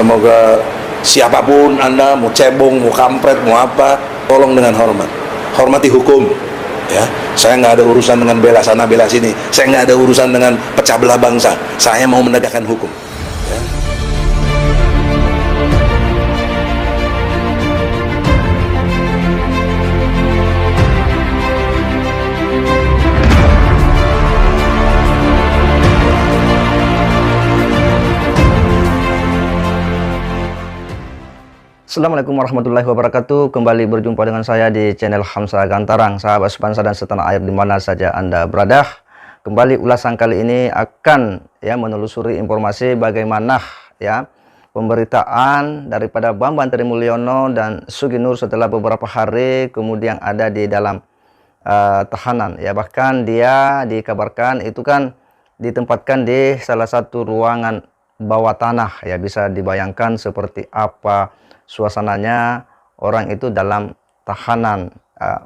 Semoga siapapun Anda, mau cebong, mau kampret, mau apa, tolong dengan hormat. Hormati hukum. Ya, saya nggak ada urusan dengan bela sana bela sini. Saya nggak ada urusan dengan pecah belah bangsa. Saya mau menegakkan hukum. Ya. Assalamualaikum warahmatullahi wabarakatuh. Kembali berjumpa dengan saya di channel Hamzah Gantarang. Sahabat sebangsa dan setanah air di mana saja Anda berada. Kembali ulasan kali ini akan menelusuri informasi bagaimana pemberitaan daripada Bambang Trimulyono dan Sugi Nur setelah beberapa hari kemudian ada di dalam tahanan. Bahkan dia dikabarkan itu kan ditempatkan di salah satu ruangan bawah tanah. Bisa dibayangkan seperti apa suasananya orang itu dalam tahanan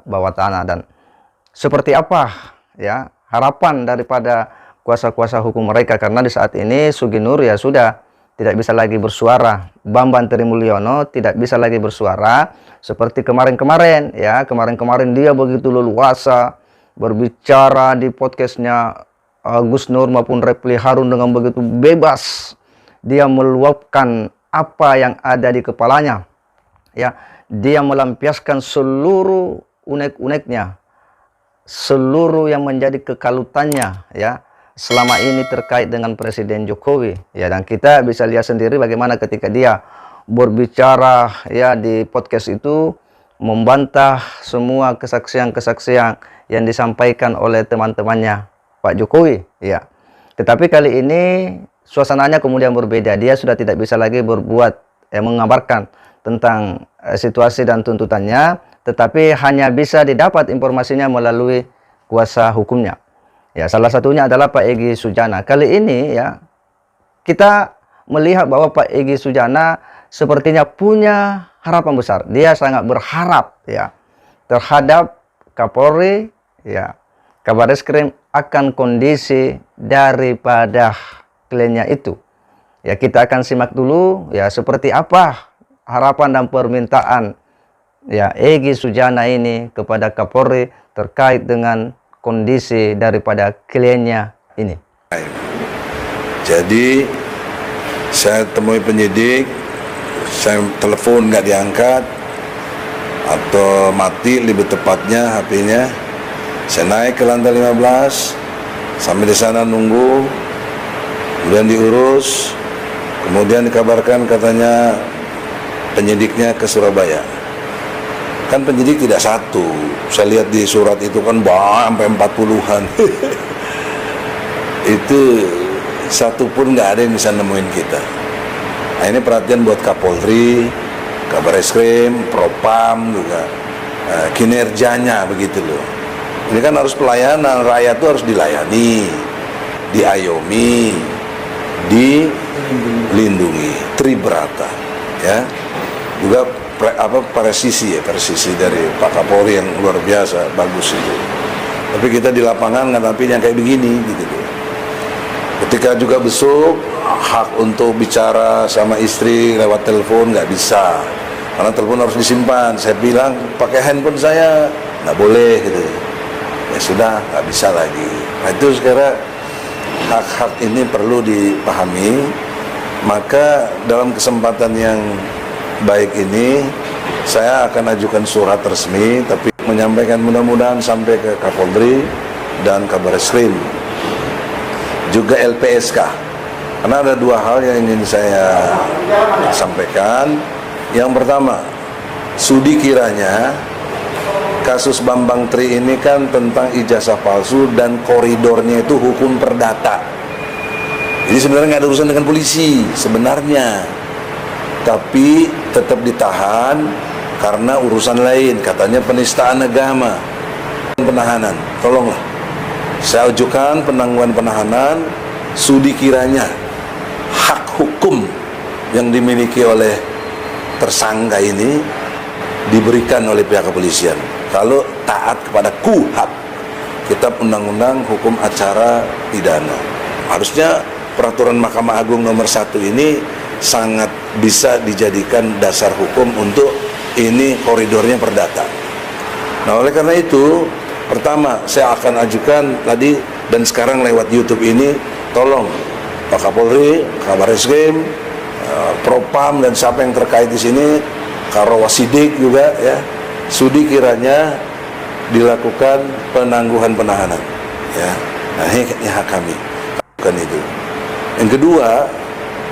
bawah tanah, dan seperti apa harapan daripada kuasa-kuasa hukum mereka, karena di saat ini Sugi Nur sudah tidak bisa lagi bersuara, Bambang Trimulyono tidak bisa lagi bersuara seperti kemarin-kemarin. Kemarin-kemarin dia begitu leluasa berbicara di podcastnya Gus Nur maupun Reply Harun dengan begitu bebas. Dia meluapkan apa yang ada di kepalanya, dia melampiaskan seluruh unek-uneknya, seluruh yang menjadi kekalutannya selama ini terkait dengan Presiden Jokowi. Dan kita bisa lihat sendiri bagaimana ketika dia berbicara di podcast itu membantah semua kesaksian-kesaksian yang disampaikan oleh teman-temannya Pak Jokowi. Tetapi kali ini suasananya kemudian berbeda. Dia sudah tidak bisa lagi mengabarkan tentang situasi dan tuntutannya, tetapi hanya bisa didapat informasinya melalui kuasa hukumnya. Salah satunya adalah Pak Egy Sujana. Kali ini kita melihat bahwa Pak Egy Sujana sepertinya punya harapan besar. Dia sangat berharap terhadap Kapolri, Kabareskrim akan kondisi daripada kliennya itu. Kita akan simak dulu seperti apa harapan dan permintaan Egy Sujana ini kepada Kapolri terkait dengan kondisi daripada kliennya ini. Jadi saya temui penyidik, saya telepon nggak diangkat atau mati lebih tepatnya HP-nya. Saya naik ke lantai 15, sampai di sana nunggu, kemudian diurus, kemudian dikabarkan katanya penyidiknya ke Surabaya. Kan penyidik tidak satu, saya lihat di surat itu kan sampai 40-an. Itu satu pun nggak ada yang bisa nemuin kita. Nah, ini perhatian buat Kapolri, Kabareskrim, Propam juga, kinerjanya begitu loh. Ini kan harus pelayanan, rakyat itu harus dilayani, diayomi, dilindungi, tribrata, juga presisi dari Pak Kapolri yang luar biasa bagus itu. Tapi kita di lapangan ngadapin yang kayak begini gitu. Ketika juga besok hak untuk bicara sama istri lewat telepon nggak bisa, karena telepon harus disimpan. Saya bilang pakai handphone saya nggak boleh gitu. Ya sudah, nggak bisa lagi. Nah itu sekarang hak-hak ini perlu dipahami. Maka dalam kesempatan yang baik ini saya akan ajukan surat resmi, tapi menyampaikan mudah-mudahan sampai ke Kapolri dan Kabareskrim, juga LPSK. Karena ada dua hal yang ingin saya sampaikan. Yang pertama, studi kiranya kasus Bambang Tri ini kan tentang ijazah palsu dan koridornya itu hukum perdata. Jadi sebenarnya nggak ada urusan dengan polisi sebenarnya, tapi tetap ditahan karena urusan lain, katanya penistaan agama, penahanan. Tolonglah, saya ajukan penangguhan penahanan, studi kiranya hak hukum yang dimiliki oleh tersangka ini diberikan oleh pihak kepolisian. Kalau taat kepada KUHP, Kitab Undang-Undang Hukum Acara Pidana, harusnya peraturan Mahkamah Agung nomor 1 ini sangat bisa dijadikan dasar hukum untuk ini koridornya perdata. Nah, oleh karena itu, pertama saya akan ajukan tadi dan sekarang lewat YouTube ini, tolong Pak Kapolri, Kabar Eskrim, Propam dan siapa yang terkait di sini, Karawasidik juga ya, sudi kiranya dilakukan penangguhan penahanan. Ya, nah ini hak kami, bukan itu. Yang kedua,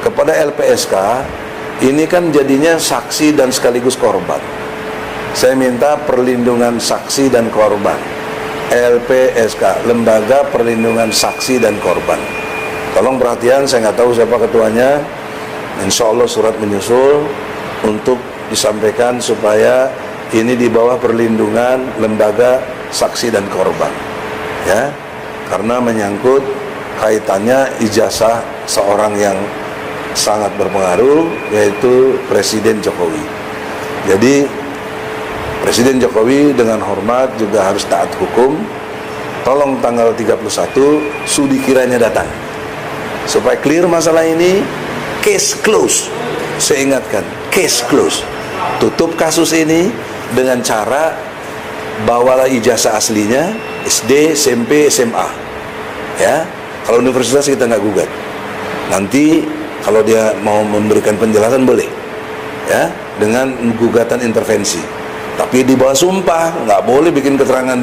kepada LPSK ini kan jadinya saksi dan sekaligus korban. Saya minta perlindungan saksi dan korban. LPSK, Lembaga Perlindungan Saksi dan Korban. Tolong perhatian, saya nggak tahu siapa ketuanya. Insya Allah surat menyusul untuk disampaikan supaya ini di bawah perlindungan lembaga saksi dan korban. Ya, karena menyangkut kaitannya ijazah seorang yang sangat berpengaruh, yaitu Presiden Jokowi. Jadi Presiden Jokowi dengan hormat juga harus taat hukum. Tolong tanggal 31 sudi kiranya datang supaya clear masalah ini. Case close. Saya ingatkan, case close. Tutup kasus ini dengan cara bawalah ijazah aslinya SD, SMP, SMA. Ya, kalau universitas kita nggak gugat. Nanti kalau dia mau memberikan penjelasan boleh, ya, dengan gugatan intervensi. Tapi di bawah sumpah, nggak boleh bikin keterangan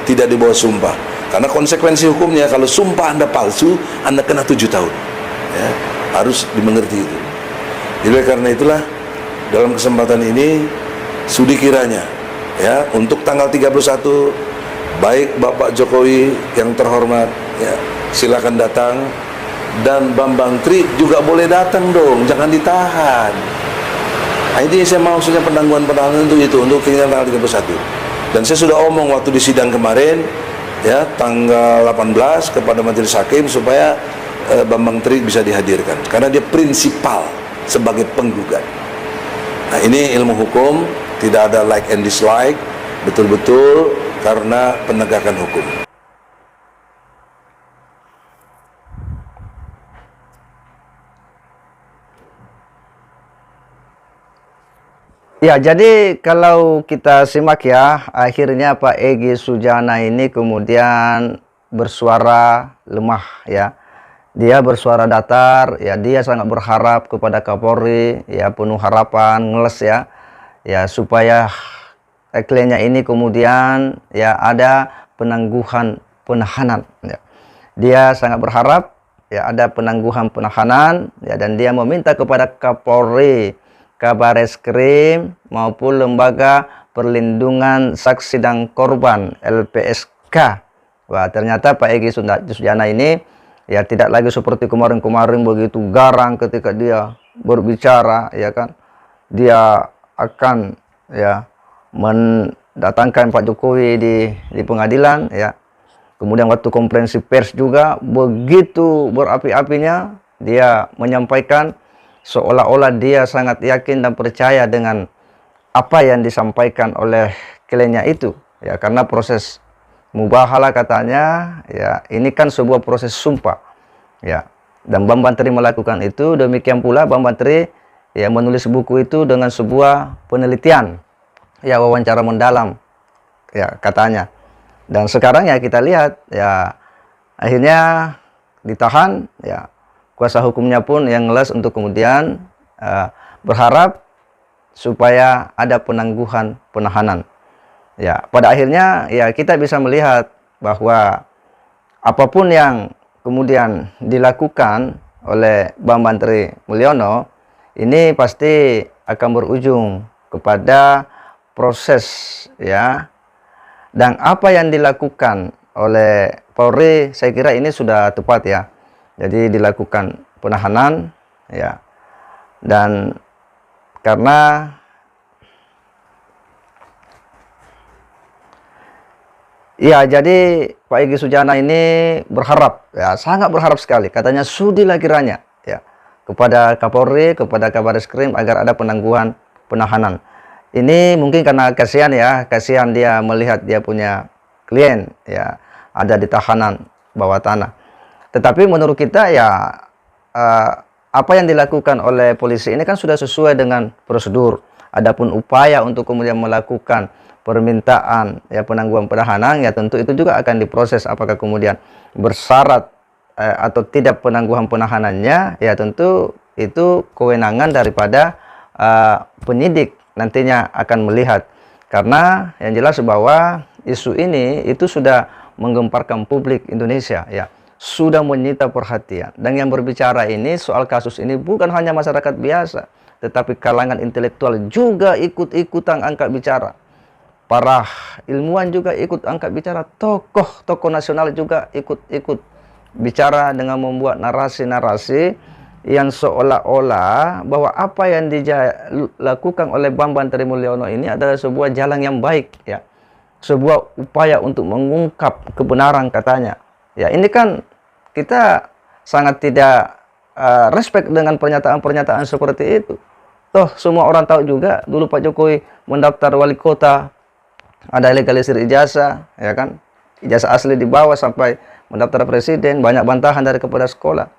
tidak di bawah sumpah. Karena konsekuensi hukumnya kalau sumpah Anda palsu, Anda kena 7 tahun. Ya, harus dimengerti itu. Jadi karena itulah dalam kesempatan ini sudi kiranya ya untuk tanggal 31 baik Bapak Jokowi yang terhormat ya silakan datang, dan Bambang Tri juga boleh datang dong, jangan ditahan. Nah, ini saya maksudnya penangguhan penahanan untuk itu, untuk keinginan tanggal 31. Dan saya sudah omong waktu di sidang kemarin ya tanggal 18 kepada majelis hakim supaya Bambang Tri bisa dihadirkan karena dia prinsipal sebagai penggugat. Nah, ini ilmu hukum, tidak ada like and dislike, betul-betul karena penegakan hukum. Ya, jadi kalau kita simak ya, akhirnya Pak Egy Sujana ini kemudian bersuara lemah ya. Dia bersuara datar, ya dia sangat berharap kepada Kapolri, ya penuh harapan, ngeles ya, ya supaya kliennya ini kemudian ya ada penangguhan penahanan. Ya. Dia sangat berharap ya ada penangguhan penahanan, ya dan dia meminta kepada Kapolri, Kabar Eskrim maupun Lembaga Perlindungan Saksi dan Korban LPSK. Wah, ternyata Pak Egy Sujana ini ya tidak lagi seperti kemarin-kemarin begitu garang ketika dia berbicara, ya kan. Dia akan ya mendatangkan Pak Jokowi di pengadilan ya. Kemudian waktu konferensi pers juga begitu berapi-apinya dia menyampaikan seolah-olah dia sangat yakin dan percaya dengan apa yang disampaikan oleh kliennya itu ya, karena proses mubahalah katanya ya, ini kan sebuah proses sumpah ya, dan Bambang Tri melakukan itu. Demikian pula Bambang Tri ya menulis buku itu dengan sebuah penelitian ya, wawancara mendalam ya katanya. Dan sekarang ya kita lihat ya akhirnya ditahan ya, kuasa hukumnya pun yang ngeles untuk kemudian berharap supaya ada penangguhan penahanan. Ya, pada akhirnya ya kita bisa melihat bahwa apapun yang kemudian dilakukan oleh Bambang Tri Mulyono ini pasti akan berujung kepada proses ya. Dan apa yang dilakukan oleh Polri saya kira ini sudah tepat ya. Jadi dilakukan penahanan ya. Dan karena ya, jadi Pak Egy Sujana ini berharap, ya sangat berharap sekali, katanya sudilah kiranya ya kepada Kapolri, kepada Kabar Eskrim agar ada penangguhan penahanan. Ini mungkin karena kasihan ya, kasihan dia melihat dia punya klien ya ada di tahanan bawah tanah. Tetapi menurut kita ya apa yang dilakukan oleh polisi ini kan sudah sesuai dengan prosedur. Adapun upaya untuk kemudian melakukan permintaan ya penangguhan penahanan, ya tentu itu juga akan diproses apakah kemudian bersyarat atau tidak penangguhan penahanannya, ya tentu itu kewenangan daripada penyidik nantinya akan melihat. Karena yang jelas bahwa isu ini itu sudah menggemparkan publik Indonesia, ya sudah menyita perhatian, dan yang berbicara ini soal kasus ini bukan hanya masyarakat biasa, tetapi kalangan intelektual juga ikut-ikutan angkat bicara. Para ilmuwan juga ikut angkat bicara, tokoh-tokoh nasional juga ikut-ikut bicara dengan membuat narasi-narasi yang seolah-olah bahwa apa yang dilakukan oleh Bambang Trimulyono ini adalah sebuah jalan yang baik, ya, sebuah upaya untuk mengungkap kebenaran katanya. Ya, ini kan kita sangat tidak respect dengan pernyataan-pernyataan seperti itu. Toh semua orang tahu juga dulu Pak Jokowi mendaftar wali kota ada legalisir ijazah, ya kan? Ijazah asli dibawa sampai mendaftar presiden, banyak bantahan dari kepala sekolah.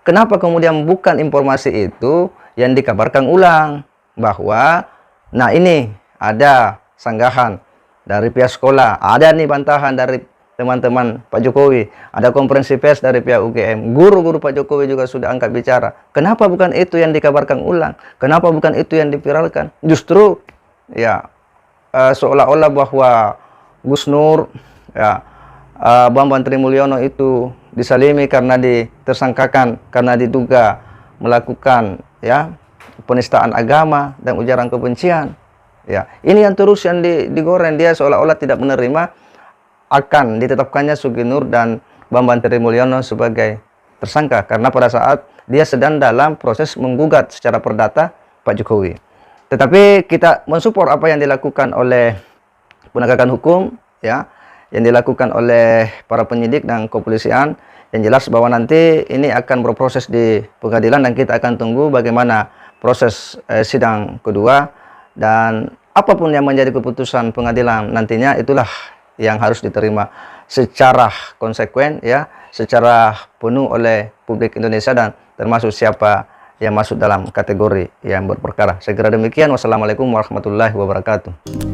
Kenapa kemudian bukan informasi itu yang dikabarkan ulang bahwa nah ini ada sanggahan dari pihak sekolah, ada nih bantahan dari teman-teman Pak Jokowi, ada konferensi pers dari pihak UGM, guru-guru Pak Jokowi juga sudah angkat bicara. Kenapa bukan itu yang dikabarkan ulang? Kenapa bukan itu yang diviralkan? Justru ya seolah-olah bahwa Gus Nur, ya, Bambang Trimulyono itu disalimi karena ditersangkakan karena diduga melakukan ya penistaan agama dan ujaran kebencian. Ya, ini yang terus yang digoreng, dia seolah-olah tidak menerima akan ditetapkannya Sugi Nur dan Bambang Trimulyono sebagai tersangka karena pada saat dia sedang dalam proses menggugat secara perdata Pak Jokowi. Tetapi kita mensupport apa yang dilakukan oleh penegakan hukum, ya, yang dilakukan oleh para penyidik dan kepolisian. Yang jelas bahwa nanti ini akan berproses di pengadilan dan kita akan tunggu bagaimana proses sidang kedua, dan apapun yang menjadi keputusan pengadilan nantinya itulah yang harus diterima secara konsekuen, ya, secara penuh oleh publik Indonesia dan termasuk siapa yang masuk dalam kategori yang berperkara. Saya kira demikian. Wassalamualaikum warahmatullahi wabarakatuh.